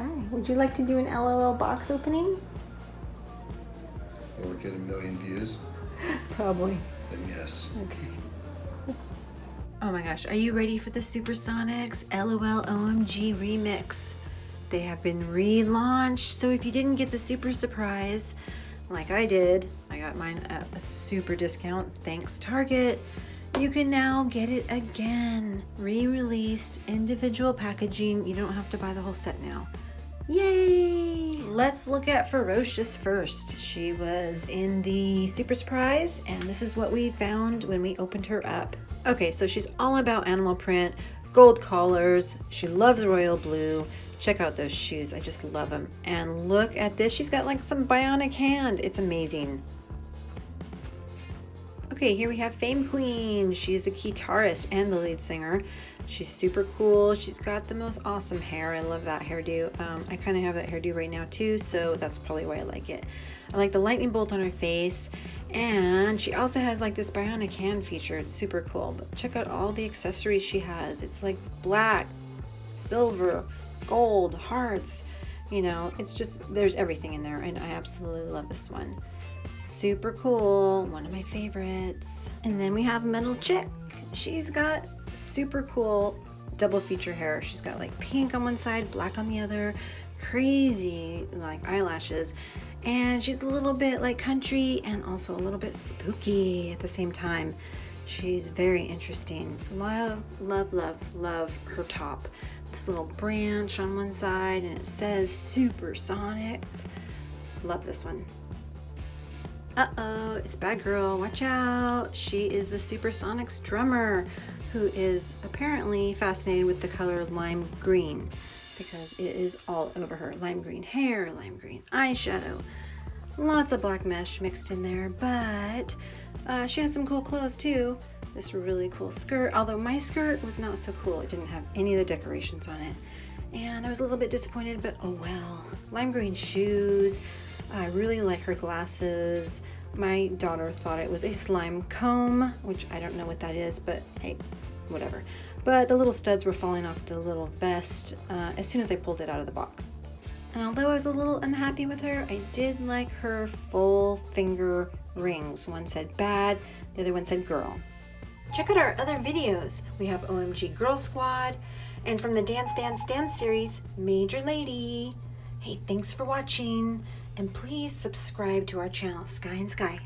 Hi. Would you like to do an LOL box opening? Will it get 1 million views? Probably. Then yes. Okay. Oh my gosh, are you ready for the Supersonics LOL OMG remix? They have been relaunched, so if you didn't get the super surprise, like I did, I got mine at a super discount, thanks Target. You can now get it again. Re-released, individual packaging. You don't have to buy the whole set now. Yay! Let's look at Ferocious first. She was in the super surprise, and this is what we found when we opened her up. Okay, so she's all about animal print, gold collars. She loves royal blue. Check out those shoes. I just love them. And look at this. She's got like some bionic hand. It's amazing. Okay, here we have Fame Queen. She's the guitarist and the lead singer. She's super cool. She's got the most awesome hair. I love that hairdo. I kind of have that hairdo right now too, so that's probably why I like it. I like the lightning bolt on her face, and she also has like this bionic hand feature. It's super cool. But check out all the accessories she has. It's like black, silver, gold, hearts. You know, it's just, there's everything in there, and I absolutely love this one. Super cool, one of my favorites. And then we have Metal Chick. She's got super cool double feature hair. She's got like pink on one side, black on the other, crazy like eyelashes. And she's a little bit like country and also a little bit spooky at the same time. She's very interesting. Love, love, love, love her top. This little branch on one side, and it says Supersonics. Love this one. Uh-oh, it's Bhad Gurl, watch out. She is the Supersonics drummer, who is apparently fascinated with the color lime green because it is all over her. Lime green hair, lime green eyeshadow, lots of black mesh mixed in there, but she has some cool clothes too. This really cool skirt, although my skirt was not so cool. It didn't have any of the decorations on it, and I was a little bit disappointed, but oh well. Lime green shoes. I really like her glasses. My daughter thought it was a slime comb, which I don't know what that is, but hey, whatever. But the little studs were falling off the little vest as soon as I pulled it out of the box. And although I was a little unhappy with her, I did like her full finger rings. One said bad, the other one said girl. Check out our other videos. We have OMG Girl Squad, and from the Dance Dance Dance series, Major Lady. Hey, thanks for watching. And please subscribe to our channel, Sky and Sky.